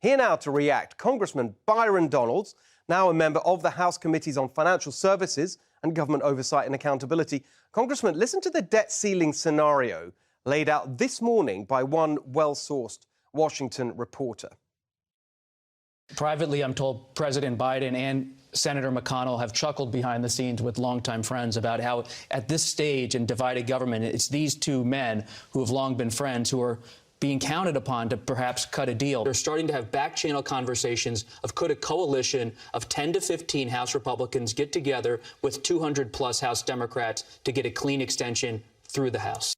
Here now to react, Congressman Byron Donalds, now a member of the House Committees on Financial Services and Government Oversight and Accountability. Congressman, listen to the debt ceiling scenario laid out this morning by one well-sourced Washington reporter. Privately, I'm told President Biden and Senator McConnell have chuckled behind the scenes with longtime friends about how at this stage in divided government, it's these two men who have long been friends who are being counted upon to perhaps cut a deal. They're starting to have back-channel conversations of could a coalition of 10 to 15 House Republicans get together with 200-plus House Democrats to get a clean extension through the House.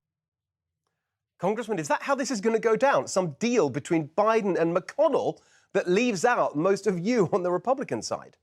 Congressman, is that how this is going to go down? Some deal between Biden and McConnell that leaves out most of you on the Republican side?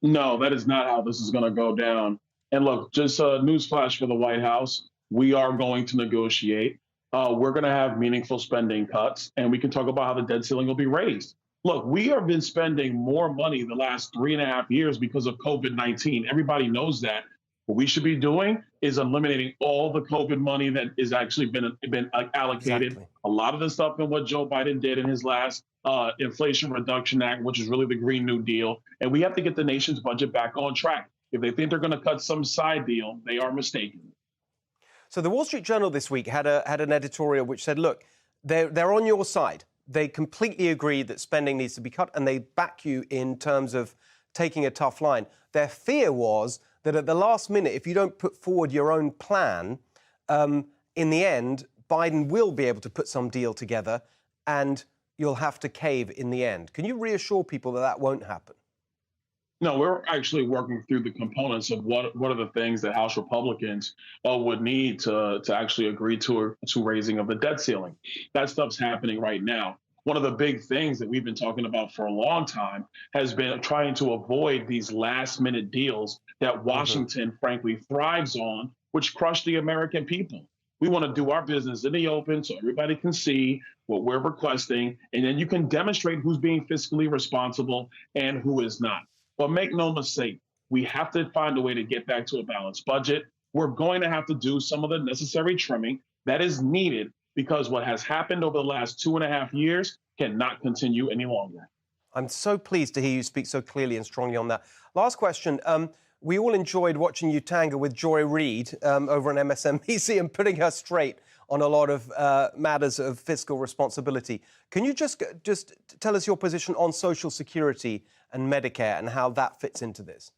No, that is not how this is going to go down. And look, just a newsflash for the White House, we are going to negotiate. We're going to have meaningful spending cuts, and we can talk about how the debt ceiling will be raised. Look, we have been spending more money the last 3.5 years because of COVID-19. Everybody knows that. What we should be doing is eliminating all the COVID money that is actually been allocated. Exactly. A lot of the stuff in what Joe Biden did in his last Inflation Reduction Act, which is really the Green New Deal. And we have to get the nation's budget back on track. If they think they're going to cut some side deal, they are mistaken. So the Wall Street Journal this week had an editorial which said, look, they're on your side. They completely agree that spending needs to be cut, and they back you in terms of taking a tough line. Their fear was that at the last minute, if you don't put forward your own plan, in the end, Biden will be able to put some deal together and you'll have to cave in the end. Can you reassure people that that won't happen? No, we're actually working through the components of what are the things that House Republicans would need to actually agree to raising of the debt ceiling. That stuff's happening right now. One of the big things that we've been talking about for a long time has been trying to avoid these last-minute deals that Washington, frankly, thrives on, which crush the American people. We want to do our business in the open so everybody can see what we're requesting, and then you can demonstrate who's being fiscally responsible and who is not. But make no mistake, we have to find a way to get back to a balanced budget. We're going to have to do some of the necessary trimming that is needed because what has happened over the last 2.5 years cannot continue any longer. I'm so pleased to hear you speak so clearly and strongly on that. Last question. We all enjoyed watching you tangle with Joy Reid over on MSNBC and putting her straight on a lot of matters of fiscal responsibility. Can you just tell us your position on Social Security and Medicare and how that fits into this?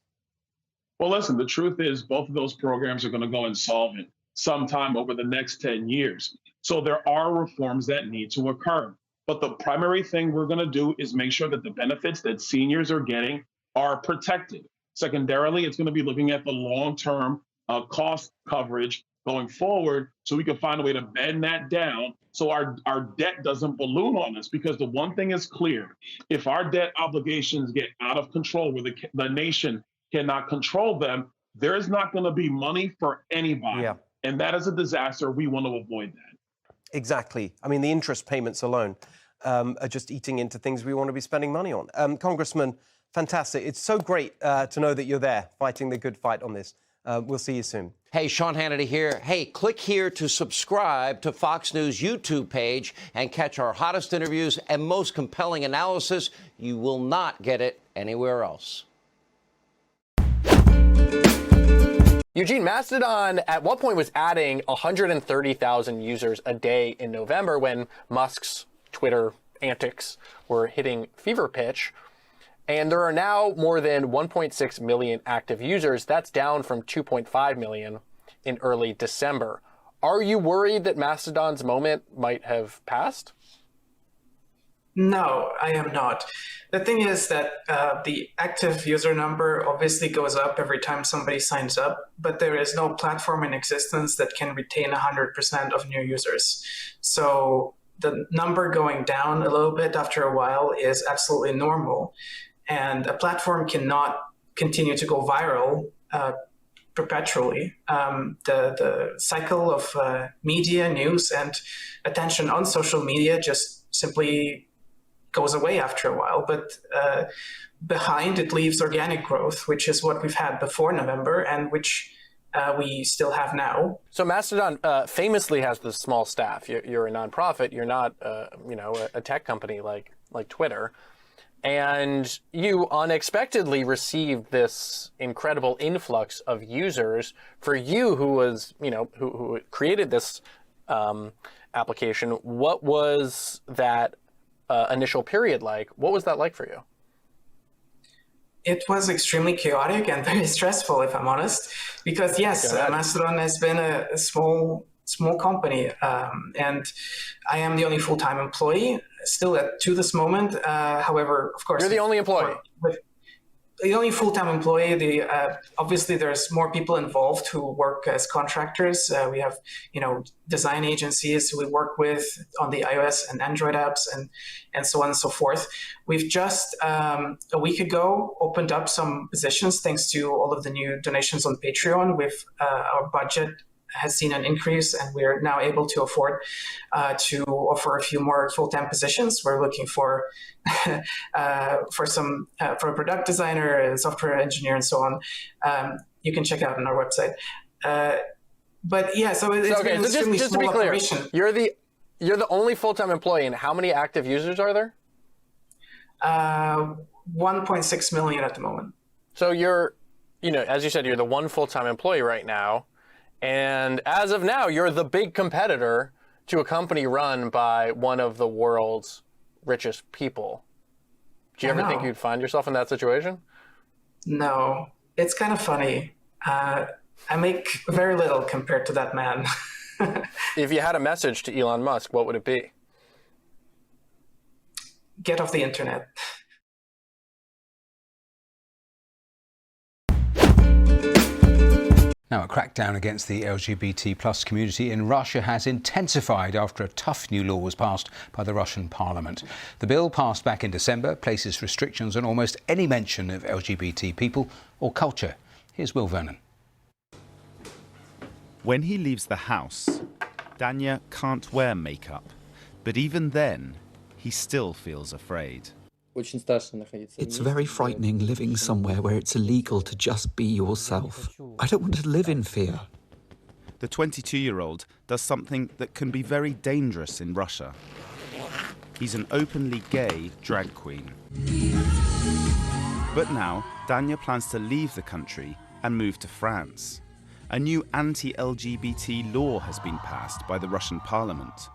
Well, listen, the truth is both of those programs are going to go insolvent sometime over the next 10 years. So there are reforms that need to occur. But the primary thing we're going to do is make sure that the benefits that seniors are getting are protected. Secondarily, it's going to be looking at the long-term cost coverage going forward so we can find a way to bend that down so our debt doesn't balloon on us. Because the one thing is clear, if our debt obligations get out of control where the nation cannot control them, there is not going to be money for anybody. Yeah. And that is a disaster. We want to avoid that. Exactly. I mean, the interest payments alone are just eating into things we want to be spending money on. Congressman, fantastic. It's so great to know that you're there fighting the good fight on this. We'll see you soon. Hey, Sean Hannity here. Hey, click here to subscribe to Fox News YouTube page and catch our hottest interviews and most compelling analysis. You will not get it anywhere else. Eugene, Mastodon at one point was adding 130,000 users a day in November when Musk's Twitter antics were hitting fever pitch. And there are now more than 1.6 million active users. That's down from 2.5 million in early December. Are you worried that Mastodon's moment might have passed? No, I am not. The thing is that the active user number obviously goes up every time somebody signs up, but there is no platform in existence that can retain 100% of new users. So the number going down a little bit after a while is absolutely normal. And a platform cannot continue to go viral perpetually. The cycle of media, news, and attention on social media just simply goes away after a while. But behind it leaves organic growth, which is what we've had before November and which we still have now. So Mastodon famously has this small staff. You're a nonprofit. You're not, a tech company like like Twitter. And you unexpectedly received this incredible influx of users. For you, who was, who created this application, what was that initial period like? What was that like for you? It was extremely chaotic and very stressful, if I'm honest, because yes, Mastodon has been a small company, and I am the only full-time employee still to this moment. However, of course, you're the only employee. The only full-time employee. Obviously, there's more people involved who work as contractors. We have, design agencies who we work with on the iOS and Android apps, and so on and so forth. We've just a week ago opened up some positions thanks to all of the new donations on Patreon. With our budget has seen an increase, and we're now able to afford to offer a few more full-time positions. We're looking for for a product designer, a software engineer, and so on. You can check out on our website. But yeah, so it's okay. been So just to be clear, you're the only full-time employee, and how many active users are there? 1.6 million at the moment. So you're, as you said, you're the one full-time employee right now. And as of now, you're the big competitor to a company run by one of the world's richest people. Do you ever think you'd find yourself in that situation? No, it's kind of funny. I make very little compared to that man. If you had a message to Elon Musk, what would it be? Get off the internet. Now, a crackdown against the LGBT plus community in Russia has intensified after a tough new law was passed by the Russian parliament. The bill, passed back in December, places restrictions on almost any mention of LGBT people or culture. Here's Will Vernon. When he leaves the house, Danya can't wear makeup. But even then, he still feels afraid. It's very frightening living somewhere where it's illegal to just be yourself. I don't want to live in fear. The 22-year-old does something that can be very dangerous in Russia. He's an openly gay drag queen. But now, Danya plans to leave the country and move to France. A new anti-LGBT law has been passed by the Russian parliament.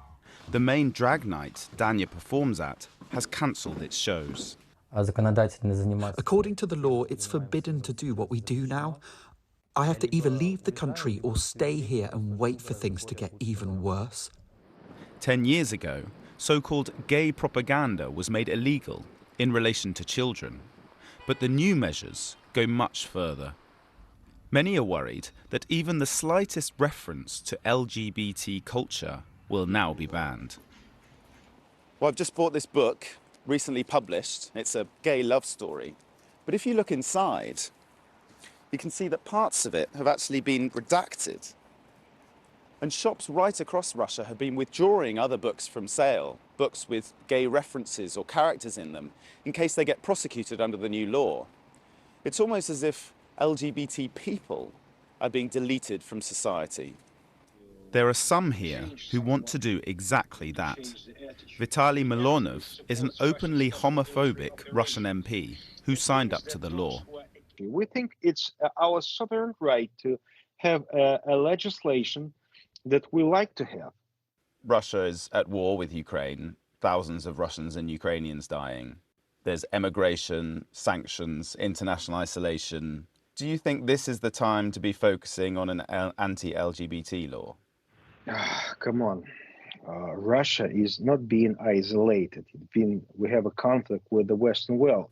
The main drag night Danya performs at has cancelled its shows. According to the law, it's forbidden to do what we do now. I have to either leave the country or stay here and wait for things to get even worse. 10 years ago, so-called gay propaganda was made illegal in relation to children. But the new measures go much further. Many are worried that even the slightest reference to LGBT culture will now be banned. Well, I've just bought this book, recently published. It's a gay love story. But if you look inside, you can see that parts of it have actually been redacted. And shops right across Russia have been withdrawing other books from sale, books with gay references or characters in them, in case they get prosecuted under the new law. It's almost as if LGBT people are being deleted from society. There are some here who want to do exactly that. Vitaly Milonov is an openly homophobic Russian MP who signed up to the law. We think it's our sovereign right to have a legislation that we like to have. Russia is at war with Ukraine, thousands of Russians and Ukrainians dying. There's emigration, sanctions, international isolation. Do you think this is the time to be focusing on an anti-LGBT law? Come on. Russia is not being isolated. We have a conflict with the Western world.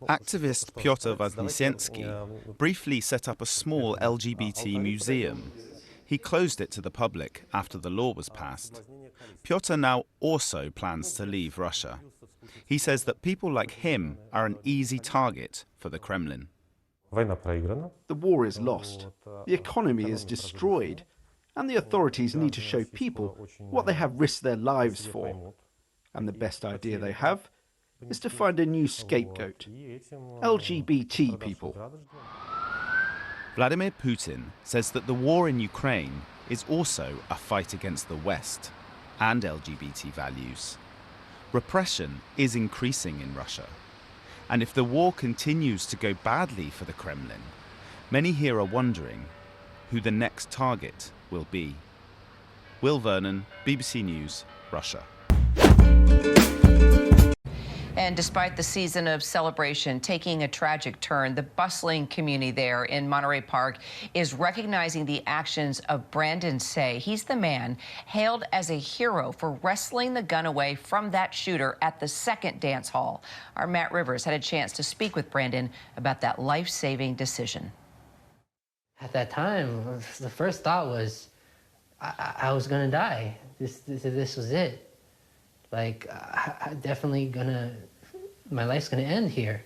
Activist Pyotr Vaznesensky briefly set up a small LGBT museum. He closed it to the public after the law was passed. Pyotr now also plans to leave Russia. He says that people like him are an easy target for the Kremlin. The war is lost. The economy is destroyed. And the authorities need to show people what they have risked their lives for. And the best idea they have is to find a new scapegoat. LGBT people. Vladimir Putin says that the war in Ukraine is also a fight against the West and LGBT values. Repression is increasing in Russia. And if the war continues to go badly for the Kremlin, many here are wondering who the next target will be. Will Vernon, BBC News, Russia. And despite the season of celebration taking a tragic turn, the bustling community there in Montereypark is recognizing the actions of Brandon Say. He's the man hailed as a hero for wrestling the gun away from that shooter at the second dance hall. Our Matt Rivers had a chance to speak with Brandon about that life-saving decision. At that time, the first thought was, I was gonna die. This was it. Like, I definitely my life's gonna end here.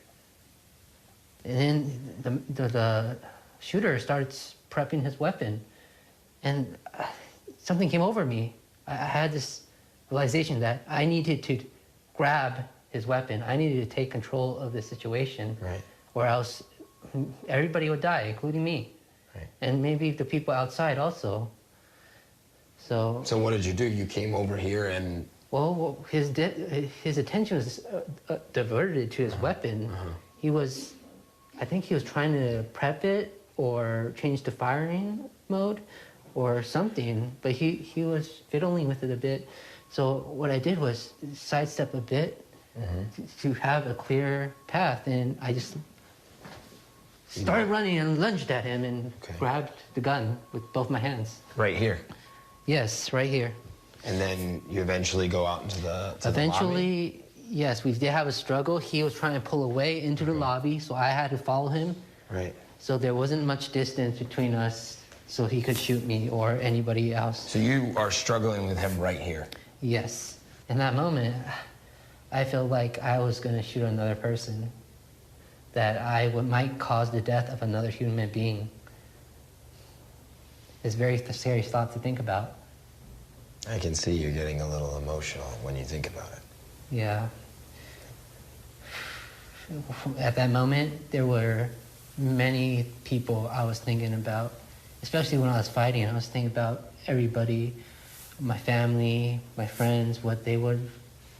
And then the shooter starts prepping his weapon. And something came over me. I had this realization that I needed to grab his weapon. I needed to take control of the situation. Right. Or else everybody would die, including me. Right. And maybe the people outside also. So what did you do? You came over here and... Well, his attention was diverted to his weapon. I think he was trying to prep it or change to firing mode or something, but he was fiddling with it a bit. So what I did was sidestep a bit to have a clear path, and I just started running and lunged at him and grabbed the gun with both my hands. Right here? Yes, right here. And then you eventually go out into the Eventually, yes, we did have a struggle. He was trying to pull away into the lobby, so I had to follow him. Right. So there wasn't much distance between us, so he could shoot me or anybody else. So you are struggling with him right here? Yes. In that moment, I felt like I was going to shoot another person, that I might cause the death of another human being. It's a very serious thought to think about. I can see you getting a little emotional when you think about it. Yeah. At that moment, there were many people I was thinking about, especially when I was fighting. I was thinking about everybody, my family, my friends, what they would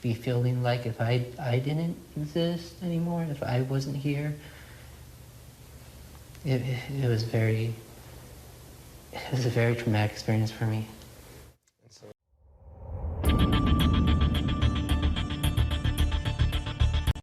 be feeling like if I didn't exist anymore, if I wasn't here. It was a very traumatic experience for me.